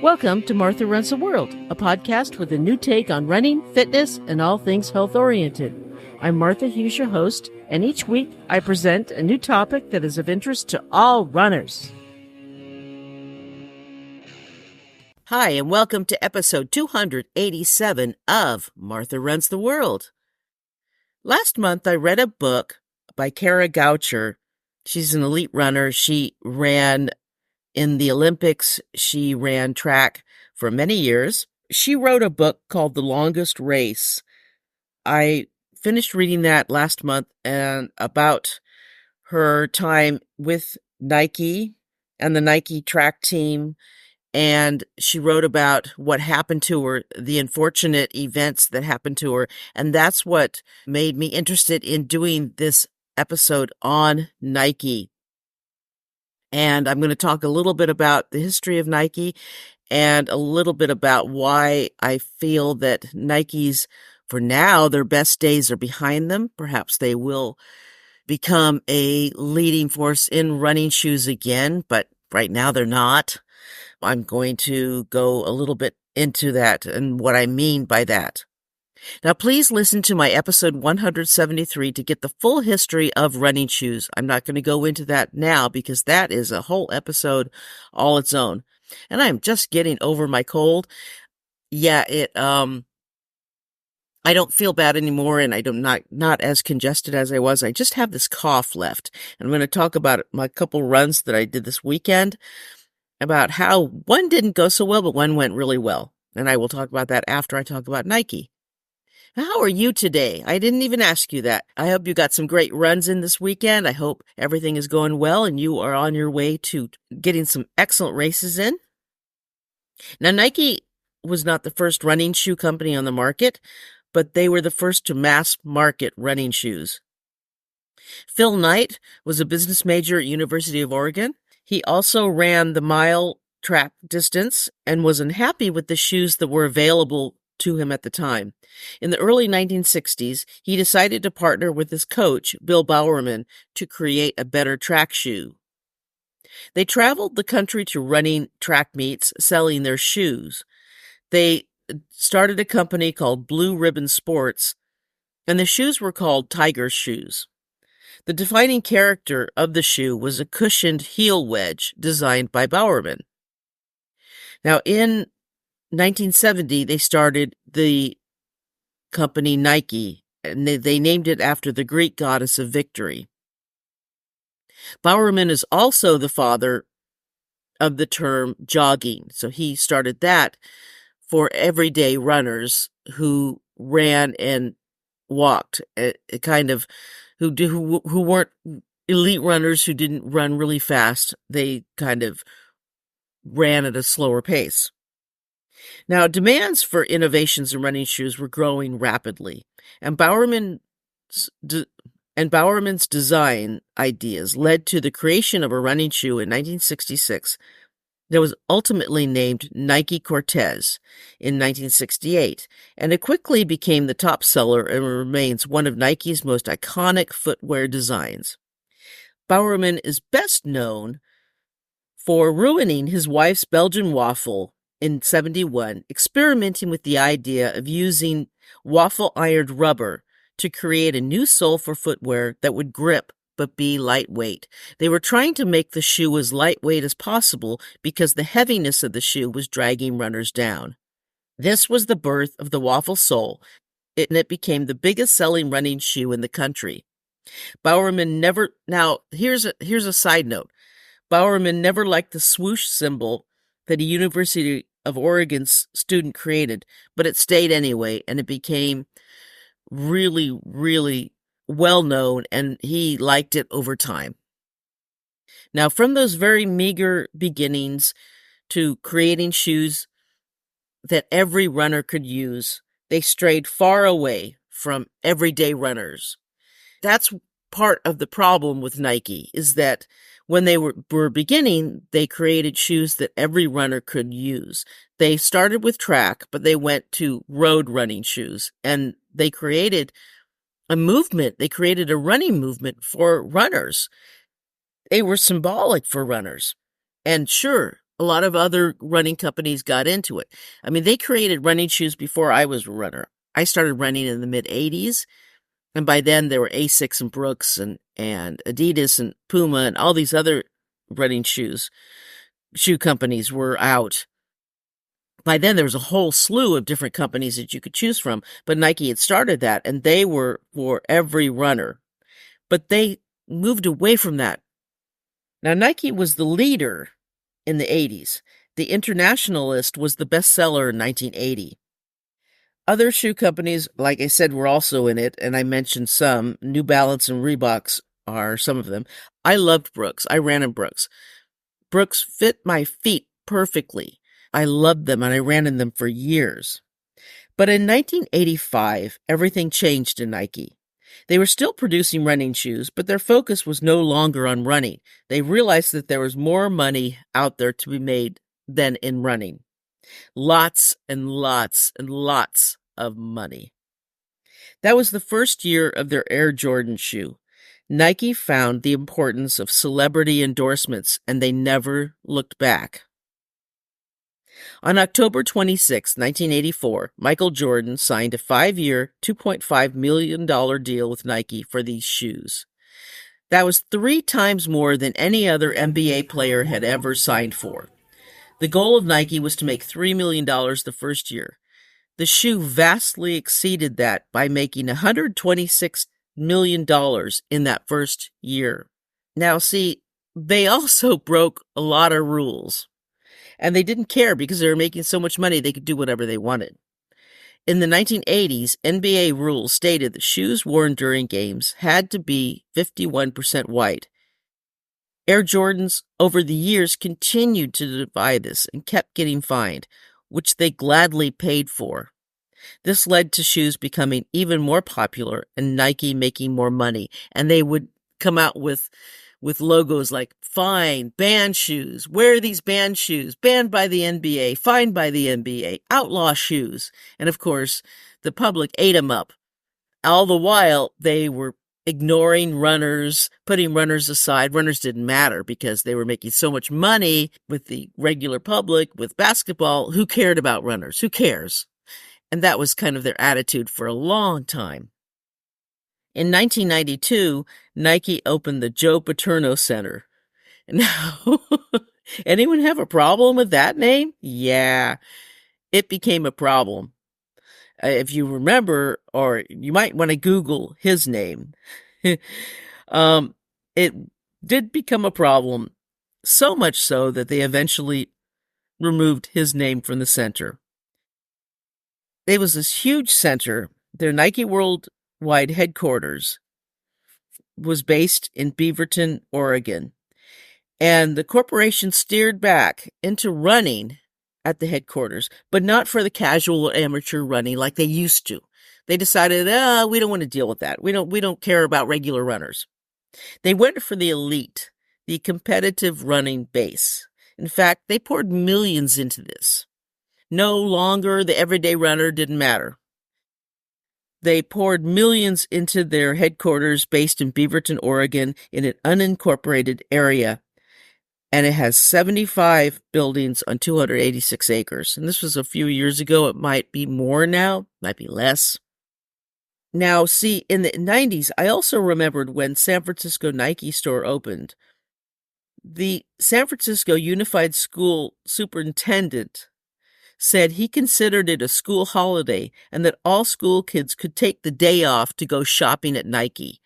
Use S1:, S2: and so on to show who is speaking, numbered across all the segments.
S1: Welcome to Martha Runs the World, a podcast with a new take on running, fitness, and all things health-oriented. I'm Martha Hughes, your host, and each week I present a new topic that is of interest to all runners. Hi, and welcome to episode 287 of Martha Runs the World. Last month I read a book by Kara Goucher. She's an elite runner. She ran in the Olympics. She ran track for many years. She wrote a book called The Longest Race. I finished reading that last month and about her time with Nike and the Nike track team. And she wrote about what happened to her, the unfortunate events that happened to her. And that's what made me interested in doing this episode on Nike. And I'm going to talk a little bit about the history of Nike and a little bit about why I feel that Nike's, for now, their best days are behind them. Perhaps they will become a leading force in running shoes again, but right now they're not. I'm going to go a little bit into that and what I mean by that. Now, please listen to my episode 173 to get the full history of running shoes. I'm not going to go into that now because that is a whole episode all its own. And I'm just getting over my cold. Yeah, I don't feel bad anymore, and I'm not as congested as I was. I just have this cough left. And I'm going to talk about my couple runs that I did this weekend, about how one didn't go so well, but one went really well. And I will talk about that after I talk about Nike. How are you today? I didn't even ask you that. I hope you got some great runs in this weekend. I hope everything is going well and you are on your way to getting some excellent races in. Now, Nike was not the first running shoe company on the market, but they were the first to mass market running shoes. Phil Knight was a business major at University of Oregon. He also ran the mile track distance and was unhappy with the shoes that were available to him at the time. In the early 1960s, he decided to partner with his coach, Bill Bowerman, to create a better track shoe. They traveled the country to running track meets, selling their shoes. They started a company called Blue Ribbon Sports, and the shoes were called Tiger shoes. The defining character of the shoe was a cushioned heel wedge designed by Bowerman. Now, in 1970, they started the company Nike, and they named it after the Greek goddess of victory. Bowerman is also the father of the term jogging, so he started that for everyday runners who ran and walked, who weren't elite runners, who didn't run really fast. They kind of ran at a slower pace. Now, demands for innovations in running shoes were growing rapidly, and Bowerman's design ideas led to the creation of a running shoe in 1966 that was ultimately named Nike Cortez in 1968, and it quickly became the top seller and remains one of Nike's most iconic footwear designs. Bowerman is best known for ruining his wife's Belgian waffle in 1971, experimenting with the idea of using waffle-ironed rubber to create a new sole for footwear that would grip but be lightweight. They were trying to make the shoe as lightweight as possible because the heaviness of the shoe was dragging runners down. This was the birth of the waffle sole, and it became the biggest selling running shoe in the country. Bowerman never, now here's a side note. Bowerman never liked the swoosh symbol that a University of Oregon student created, but it stayed anyway, and it became really, really well known, and he liked it over time. Now, from those very meager beginnings to creating shoes that every runner could use, they strayed far away from everyday runners. That's part of the problem with Nike, is that when they were beginning, they created shoes that every runner could use. They started with track, but they went to road running shoes, and they created a movement. They created a running movement for runners. They were symbolic for runners. And sure, A lot of other running companies got into it. I mean, they created running shoes before I was a runner. I started running in the mid-'80s, and by then there were Asics and Brooks and Adidas and Puma and all these other running shoe companies were out. By then there was a whole slew of different companies that you could choose from, but Nike had started that, and they were for every runner. But they moved away from that. Now, Nike was the leader in the 80s. The Internationalist was the bestseller in 1980. Other shoe companies, like I said, were also in it, and I mentioned some. New Balance and Reeboks are some of them. I loved Brooks. I ran in Brooks. Brooks fit my feet perfectly. I loved them, and I ran in them for years. But in 1985, everything changed in Nike. They were still producing running shoes, but their focus was no longer on running. They realized that there was more money out there to be made than in running. Lots and lots and lots of money. That was the first year of their Air Jordan shoe. Nike found the importance of celebrity endorsements, and they never looked back. On October 26, 1984, Michael Jordan signed a 5-year, $2.5 million deal with Nike for these shoes. That was 3 times more than any other NBA player had ever signed for. The goal of Nike was to make $3 million the first year. The shoe vastly exceeded that by making $126 million in that first year. Now, see, they also broke a lot of rules. And they didn't care because they were making so much money they could do whatever they wanted. In the 1980s, NBA rules stated that shoes worn during games had to be 51% white. Air Jordans, over the years, continued to defy this and kept getting fined, which they gladly paid for. This led to shoes becoming even more popular and Nike making more money, and they would come out with logos like fine, banned shoes, wear these banned shoes, banned by the NBA, fined by the NBA, outlaw shoes. And of course, the public ate them up. All the while, they were ignoring runners, putting runners aside. Runners didn't matter because they were making so much money with the regular public, with basketball. Who cared about runners? Who cares? And that was kind of their attitude for a long time. In 1992, Nike opened the Joe Paterno Center. Now, anyone have a problem with that name? Yeah, it became a problem. If you remember, or you might want to Google his name, it did become a problem, so much so that they eventually removed his name from the center. It was this huge center. Their Nike worldwide headquarters was based in Beaverton, Oregon. And the corporation steered back into running at the headquarters, but not for the casual or amateur running like they used to. They decided, we don't want to deal with that. We don't care about regular runners. They went for the elite, the competitive running base. In fact, they poured millions into this. No longer the everyday runner didn't matter. They poured millions into their headquarters based in Beaverton, Oregon, in an unincorporated area. And it has 75 buildings on 286 acres. And this was a few years ago. It might be more now, might be less. Now, see, in the 90s, I also remembered when San Francisco Nike store opened. The San Francisco Unified School superintendent said he considered it a school holiday and that all school kids could take the day off to go shopping at Nike.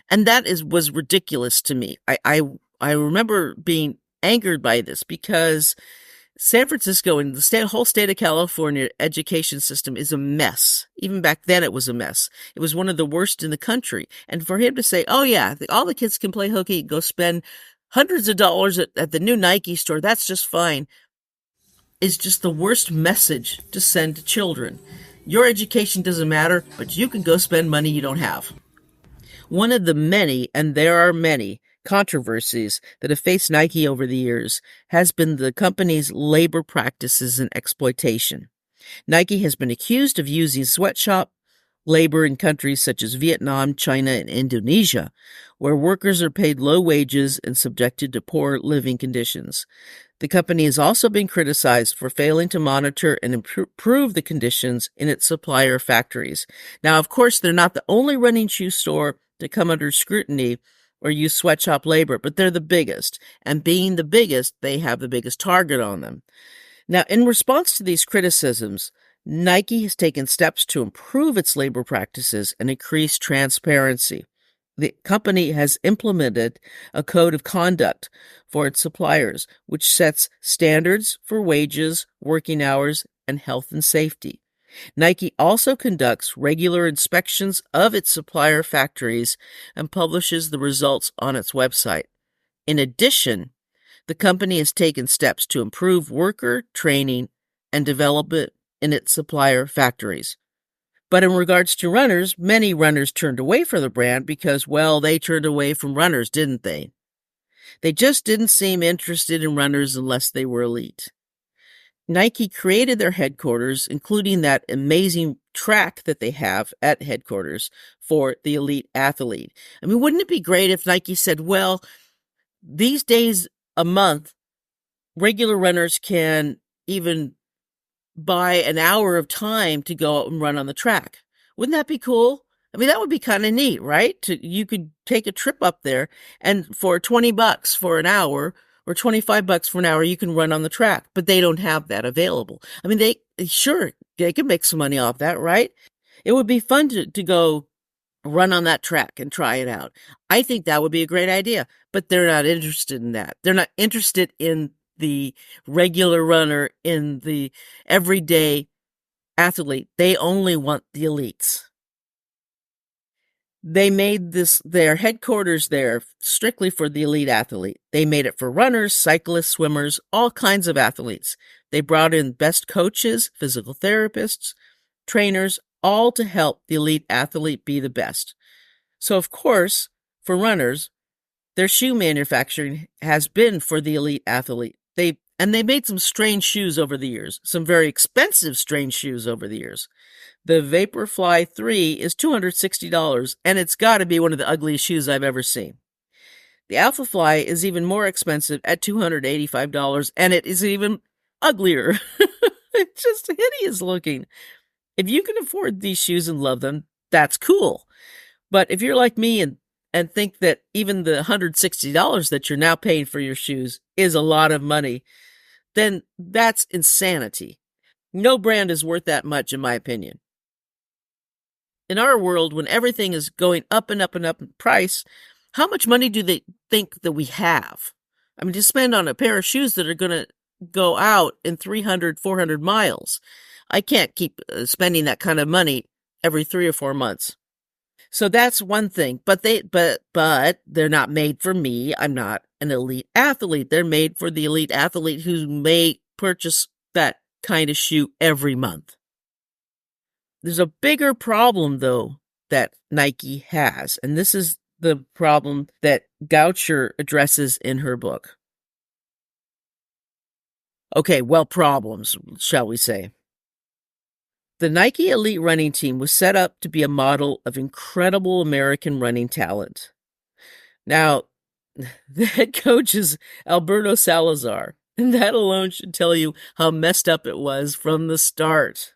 S1: And that was ridiculous to me. I remember being angered by this because San Francisco and the whole state of California education system is a mess. Even back then it was a mess. It was one of the worst in the country. And for him to say, oh yeah, all the kids can play hooky, go spend hundreds of dollars at the new Nike store, that's just fine, is just the worst message to send to children. Your education doesn't matter, but you can go spend money you don't have. One of the many, and there are many, controversies that have faced Nike over the years has been the company's labor practices and exploitation. Nike has been accused of using sweatshop labor in countries such as Vietnam, China, and Indonesia, where workers are paid low wages and subjected to poor living conditions. The company has also been criticized for failing to monitor and improve the conditions in its supplier factories. Now, of course, they're not the only running shoe store to come under scrutiny or use sweatshop labor, but they're the biggest. And being the biggest, they have the biggest target on them. Now, in response to these criticisms, Nike has taken steps to improve its labor practices and increase transparency. The company has implemented a code of conduct for its suppliers, which sets standards for wages, working hours, and health and safety. Nike also conducts regular inspections of its supplier factories and publishes the results on its website. In addition, the company has taken steps to improve worker training and development in its supplier factories. But in regards to runners, many runners turned away from the brand because, well, they turned away from runners, didn't they? They just didn't seem interested in runners unless they were elite. Nike created their headquarters, including that amazing track that they have at headquarters for the elite athlete. I mean, wouldn't it be great if Nike said, well, these days a month, regular runners can even buy an hour of time to go out and run on the track. Wouldn't that be cool? I mean, that would be kind of neat, right? You could take a trip up there and for $20 for an hour or $25 for an hour, you can run on the track, but they don't have that available. I mean, they could make some money off that, right? It would be fun to go run on that track and try it out. I think that would be a great idea, but they're not interested in that. They're not interested in the regular runner, in the everyday athlete. They only want the elites. They made their headquarters there strictly for the elite athlete. They made it for runners, cyclists, swimmers, all kinds of athletes. They brought in best coaches, physical therapists, trainers, all to help the elite athlete be the best. So, of course, for runners, their shoe manufacturing has been for the elite athlete. They made some strange shoes over the years, some very expensive strange shoes over the years. The Vaporfly 3 is $260, and it's got to be one of the ugliest shoes I've ever seen. The Alphafly is even more expensive at $285, and it is even uglier. It's just hideous looking. If you can afford these shoes and love them, that's cool. But if you're like me and think that even the $160 that you're now paying for your shoes is a lot of money, then that's insanity. No brand is worth that much, in my opinion. In our world, when everything is going up and up and up in price, how much money do they think that we have? I mean, to spend on a pair of shoes that are going to go out in 300, 400 miles. I can't keep spending that kind of money every 3 or 4 months. So that's one thing, but they're not made for me. I'm not an elite athlete. They're made for the elite athlete who may purchase that kind of shoe every month. There's a bigger problem, though, that Nike has, and this is the problem that Goucher addresses in her book. Okay, well, problems, shall we say. The Nike Elite Running Team was set up to be a model of incredible American running talent. Now, the head coach is Alberto Salazar, and that alone should tell you how messed up it was from the start.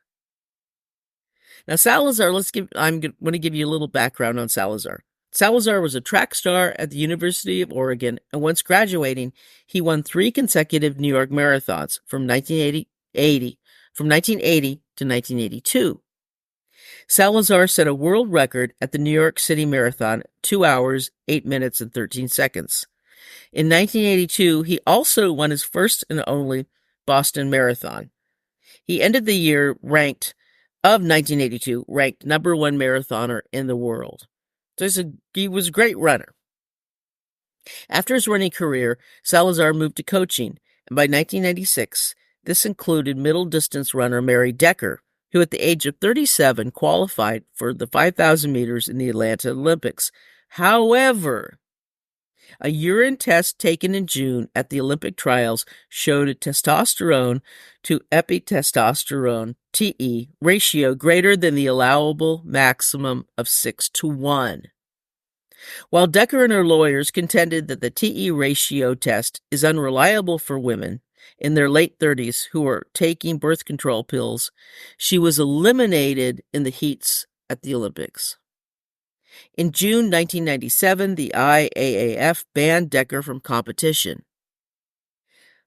S1: Now, Salazar, I'm going to give you a little background on Salazar. Salazar was a track star at the University of Oregon, and once graduating, he won 3 consecutive New York marathons from 1980 to 1982. Salazar set a world record at the New York City Marathon, 2 hours, 8 minutes, and 13 seconds. In 1982, he also won his first and only Boston Marathon. He ended the year ranked number 1 marathoner in the world. So he was a great runner. After his running career, Salazar moved to coaching, and by 1996, this included middle-distance runner Mary Decker, who at the age of 37 qualified for the 5,000 meters in the Atlanta Olympics. However, A urine test taken in June at the Olympic trials showed a testosterone to epitestosterone TE ratio greater than the allowable maximum of 6:1. While Decker and her lawyers contended that the TE ratio test is unreliable for women in their late 30s who are taking birth control pills, she was eliminated in the heats at the Olympics. In June 1997, the IAAF banned Decker from competition.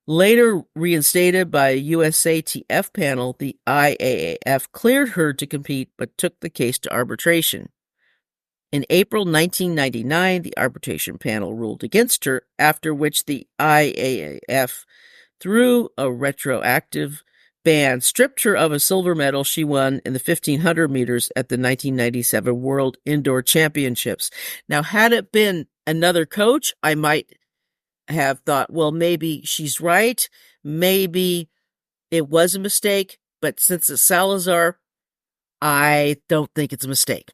S1: Later reinstated by a USATF panel, the IAAF cleared her to compete but took the case to arbitration. In April 1999, the arbitration panel ruled against her, after which the IAAF, through a retroactive ban, stripped her of a silver medal she won in the 1500 meters at the 1997 World Indoor Championships. Now, had it been another coach, I might have thought, well, maybe she's right. Maybe it was a mistake. But since it's Salazar, I don't think it's a mistake.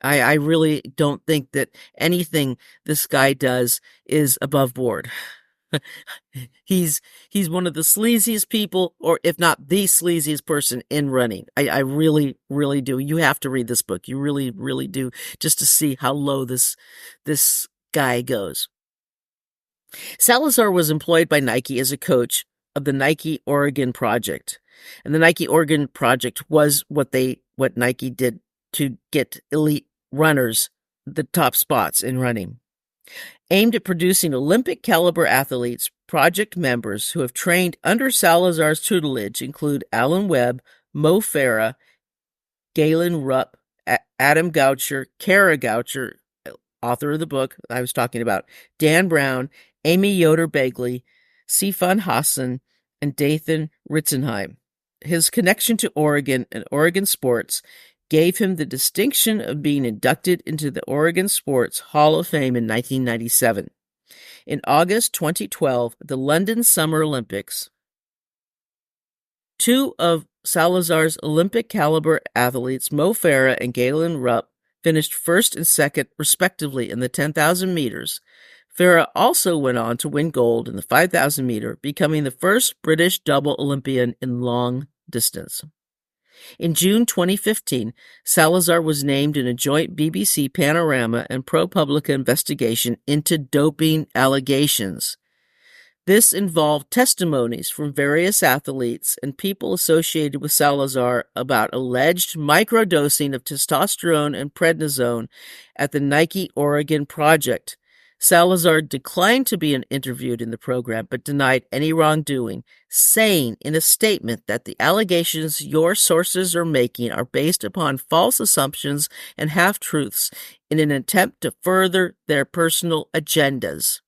S1: I really don't think that anything this guy does is above board. He's one of the sleaziest people, or if not the sleaziest person in running. I really, really do. You have to read this book. You really, really do, just to see how low this guy goes. Salazar was employed by Nike as a coach of the Nike Oregon Project. And the Nike Oregon Project was what Nike did to get elite runners the top spots in running. Aimed at producing Olympic caliber athletes, project members who have trained under Salazar's tutelage include Alan Webb, Mo Farah, Galen Rupp, Adam Goucher, Kara Goucher, author of the book I was talking about, Dan Brown, Amy Yoder Begley, Sifan Hassan, and Dathan Ritzenheim. His connection to Oregon and Oregon sports gave him the distinction of being inducted into the Oregon Sports Hall of Fame in 1997. In August 2012, the London Summer Olympics, two of Salazar's Olympic-caliber athletes, Mo Farah and Galen Rupp, finished first and second, respectively, in the 10,000 meters. Farah also went on to win gold in the 5,000 meter, becoming the first British double Olympian in long distance. In June 2015, Salazar was named in a joint BBC Panorama and ProPublica investigation into doping allegations. This involved testimonies from various athletes and people associated with Salazar about alleged microdosing of testosterone and prednisone at the Nike Oregon Project. Salazar declined to be interviewed in the program, but denied any wrongdoing, saying in a statement that the allegations your sources are making are based upon false assumptions and half-truths in an attempt to further their personal agendas.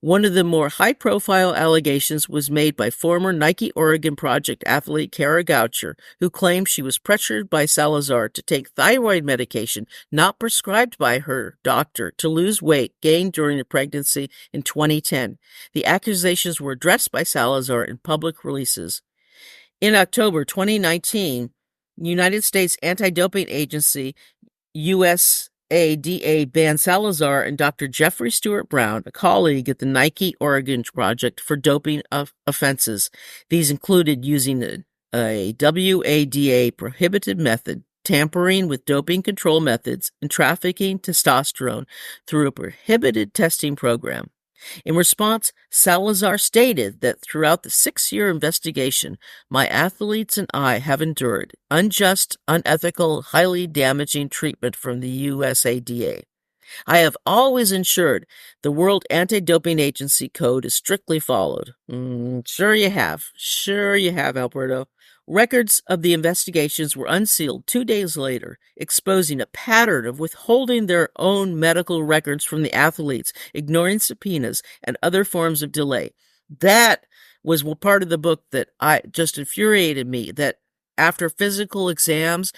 S1: One of the more high-profile allegations was made by former Nike Oregon Project athlete Kara Goucher, who claimed she was pressured by Salazar to take thyroid medication not prescribed by her doctor to lose weight gained during a pregnancy in 2010. The accusations were addressed by Salazar in public releases. In October 2019, United States Anti-Doping Agency, USADA, banned Salazar and Dr. Jeffrey Stewart Brown, a colleague at the Nike Oregon Project, for doping offenses. These included using a WADA prohibited method, tampering with doping control methods, and trafficking testosterone through a prohibited testing program. In response, Salazar stated that throughout the 6-year investigation, my athletes and I have endured unjust, unethical, highly damaging treatment from the USADA. I have always ensured the World Anti-Doping Agency code is strictly followed. Sure you have. Sure you have, Alberto. Records of the investigations were unsealed 2 days later, exposing a pattern of withholding their own medical records from the athletes, ignoring subpoenas, and other forms of delay. That was part of the book that just infuriated me, that after physical exams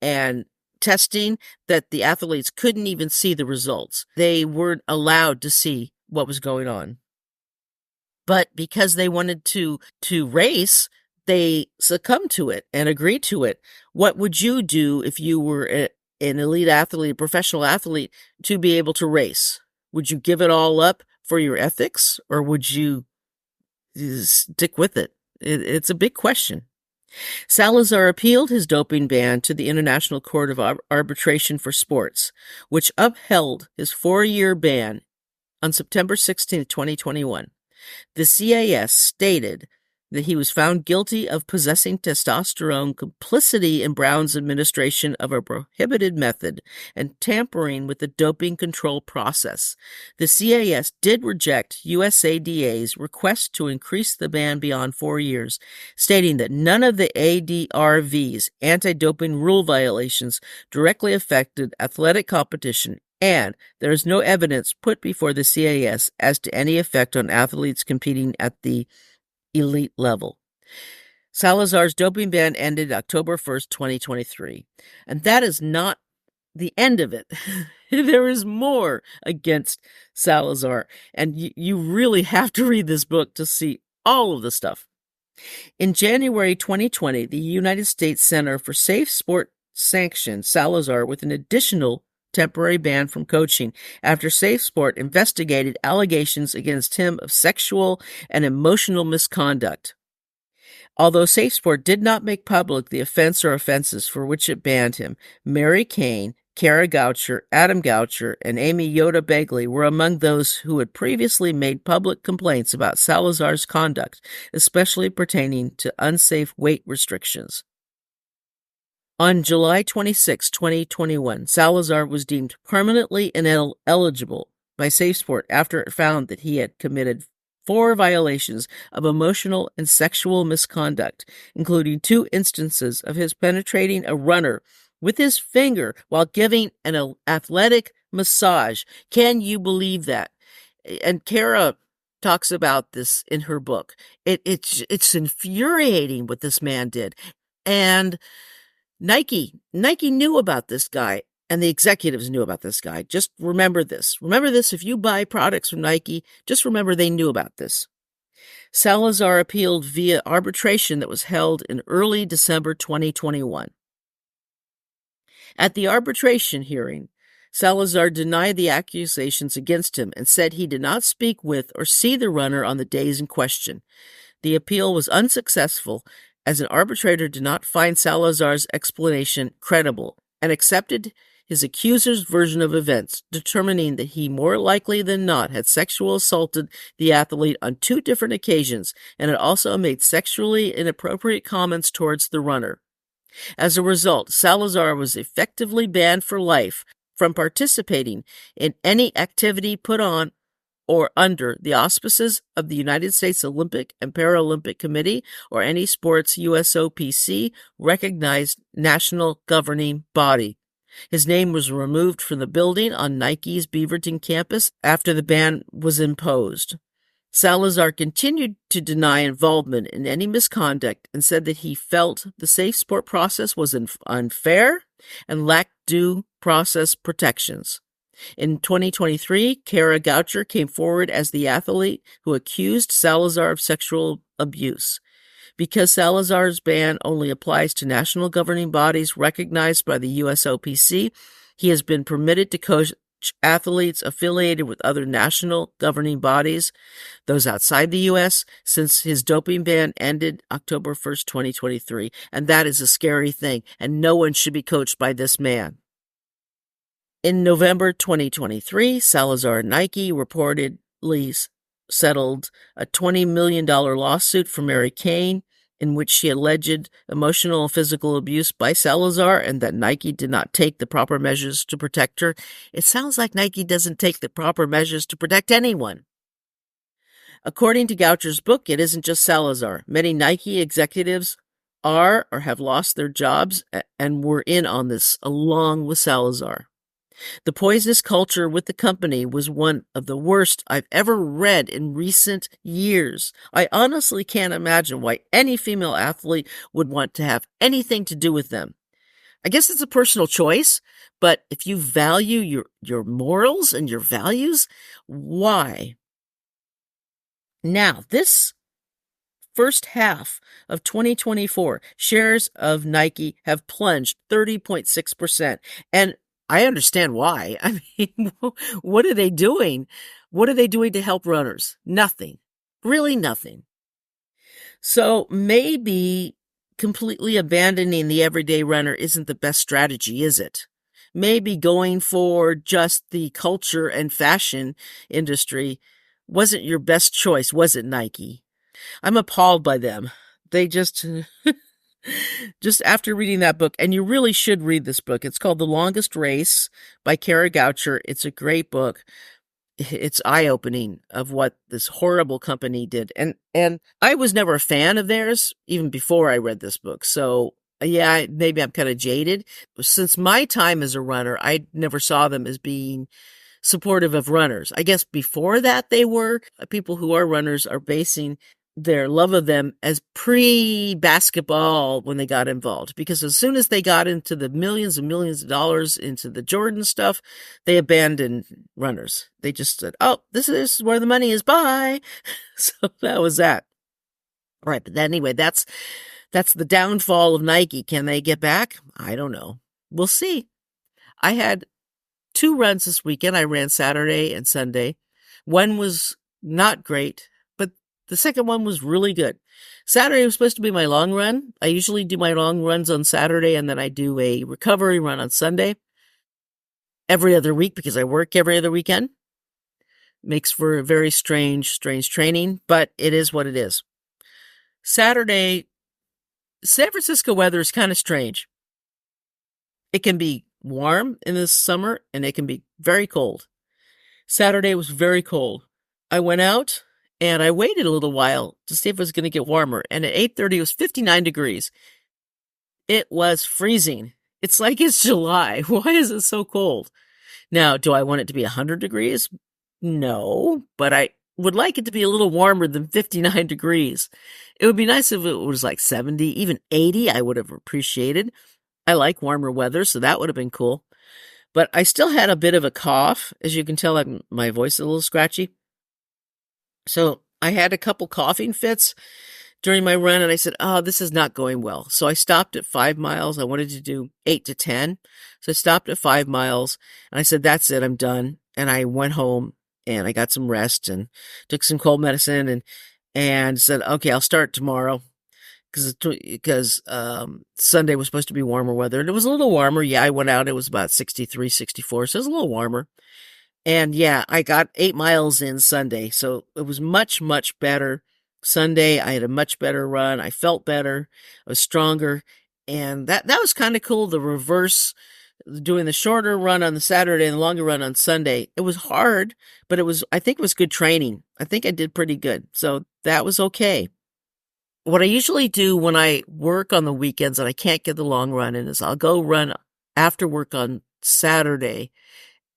S1: and testing, that the athletes couldn't even see the results. They weren't allowed to see what was going on. But because they wanted to race, they succumbed to it and agreed to it. What would you do if you were an elite athlete, a professional athlete, to be able to race? Would you give it all up for your ethics, or would you stick with it? It's a big question. Salazar appealed his doping ban to the International Court of Arbitration for Sports, which upheld his 4-year ban on September 16, 2021. The CAS stated that he was found guilty of possessing testosterone, complicity in Brown's administration of a prohibited method, and tampering with the doping control process. The CAS did reject USADA's request to increase the ban beyond 4 years, stating that none of the ADRV's anti-doping rule violations directly affected athletic competition, and there is no evidence put before the CAS as to any effect on athletes competing at the elite level. Salazar's doping ban ended October 1st, 2023. And that is not the end of it. There is more against Salazar. And you really have to read this book to see all of the stuff. In January 2020, the United States Center for Safe Sport sanctioned Salazar with an additional temporary ban from coaching after Safe Sport investigated allegations against him of sexual and emotional misconduct. Although Safe Sport did not make public the offense or offenses for which it banned him, Mary Kane, Kara Goucher, Adam Goucher, and Amy Yoda Begley were among those who had previously made public complaints about Salazar's conduct, especially pertaining to unsafe weight restrictions. On July 26, 2021, Salazar was deemed permanently ineligible by SafeSport after it found that he had committed 4 violations of emotional and sexual misconduct, including 2 instances of his penetrating a runner with his finger while giving an athletic massage. Can you believe that? And Kara talks about this in her book. It's infuriating what this man did. And Nike knew about this guy, and the executives knew about this guy. Just remember this. Remember this, if you buy products from Nike, just remember they knew about this. Salazar appealed via arbitration that was held in early December 2021. At the arbitration hearing, Salazar denied the accusations against him and said he did not speak with or see the runner on the days in question. The appeal was unsuccessful, as an arbitrator did not find Salazar's explanation credible and accepted his accuser's version of events, determining that he more likely than not had sexually assaulted the athlete on 2 different occasions and had also made sexually inappropriate comments towards the runner. As a result, Salazar was effectively banned for life from participating in any activity put on or under the auspices of the United States Olympic and Paralympic Committee or any sports USOPC recognized national governing body. His name was removed from the building on Nike's Beaverton campus after the ban was imposed. Salazar continued to deny involvement in any misconduct and said that he felt the Safe Sport process was unfair and lacked due process protections. In 2023, Kara Goucher came forward as the athlete who accused Salazar of sexual abuse. Because Salazar's ban only applies to national governing bodies recognized by the USOPC, he has been permitted to coach athletes affiliated with other national governing bodies, those outside the U.S., since his doping ban ended October 1st, 2023. And that is a scary thing, and no one should be coached by this man. In November 2023, Salazar and Nike reportedly settled a $20 million lawsuit for Mary Kane, in which she alleged emotional and physical abuse by Salazar and that Nike did not take the proper measures to protect her. It sounds like Nike doesn't take the proper measures to protect anyone. According to Goucher's book, it isn't just Salazar. Many Nike executives are or have lost their jobs and were in on this, along with Salazar. The poisonous culture with the company was one of the worst I've ever read in recent years. I honestly can't imagine why any female athlete would want to have anything to do with them. I guess it's a personal choice, but if you value your morals and your values, why? Now, this first half of 2024, shares of Nike have plunged 30.6%. And I understand why. I mean, what are they doing? What are they doing to help runners? Nothing. Really nothing. So maybe completely abandoning the everyday runner isn't the best strategy, is it? Maybe going for just the culture and fashion industry wasn't your best choice, was it, Nike? I'm appalled by them. They just after reading that book, and you really should read this book. It's called The Longest Race by Kara Goucher. It's a great book. It's eye-opening of what this horrible company did. And I was never a fan of theirs, even before I read this book. So yeah, maybe I'm kind of jaded. Since my time as a runner, I never saw them as being supportive of runners. I guess before that they were. People who are runners are basing their love of them as pre-basketball when they got involved. Because as soon as they got into the millions and millions of dollars into the Jordan stuff, they abandoned runners. They just said, oh, this is where the money is, bye. So that was that. All right, but anyway, that's the downfall of Nike. Can they get back? I don't know. We'll see. I had 2 runs this weekend. I ran Saturday and Sunday. One was not great, but the second one was really good. Saturday was supposed to be my long run. I usually do my long runs on Saturday, and then I do a recovery run on Sunday every other week because I work every other weekend. Makes for a very strange training, but it is what it is. Saturday, San Francisco weather is kind of strange. It can be warm in the summer, and it can be very cold. Saturday was very cold. I went out, and I waited a little while to see if it was going to get warmer, and at 8:30, it was 59 degrees. It was freezing. It's like it's July. Why is it so cold? Now, do I want it to be 100 degrees? No, but I would like it to be a little warmer than 59 degrees. It would be nice if it was like 70, even 80, I would have appreciated. I like warmer weather, so that would have been cool. But I still had a bit of a cough. As you can tell, my voice is a little scratchy. So I had a couple coughing fits during my run, and I said, oh, this is not going well. So I stopped at 5 miles. I wanted to do 8 to 10. So I stopped at 5 miles, and I said, that's it, I'm done. And I went home, and I got some rest and took some cold medicine and said, okay, I'll start tomorrow. Because Sunday was supposed to be warmer weather, and it was a little warmer. Yeah, I went out. It was about 63, 64, so it was a little warmer. And yeah, I got 8 miles in Sunday, so it was much, much better. Sunday, I had a much better run. I felt better. I was stronger, and that was kind of cool. The reverse, doing the shorter run on the Saturday and the longer run on Sunday. It was hard, but I think it was good training. I think I did pretty good, so that was okay. What I usually do when I work on the weekends and I can't get the long run in is I'll go run after work on Saturday,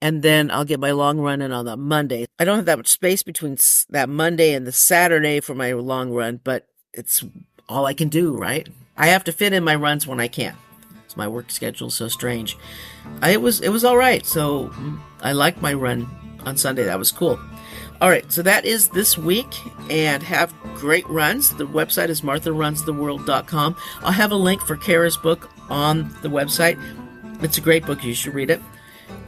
S1: and then I'll get my long run in on the Monday. I don't have that much space between that Monday and the Saturday for my long run, but it's all I can do, right? I have to fit in my runs when I can. So my work schedule is so strange. It was all right. So I liked my run on Sunday. That was cool. All right, so that is this week, and have great runs. The website is martharunstheworld.com. I'll have a link for Kara's book on the website. It's a great book. You should read it.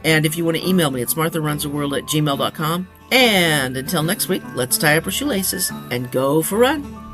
S1: And if you want to email me, it's martharunstheworld@gmail.com. And until next week, let's tie up our shoelaces and go for a run.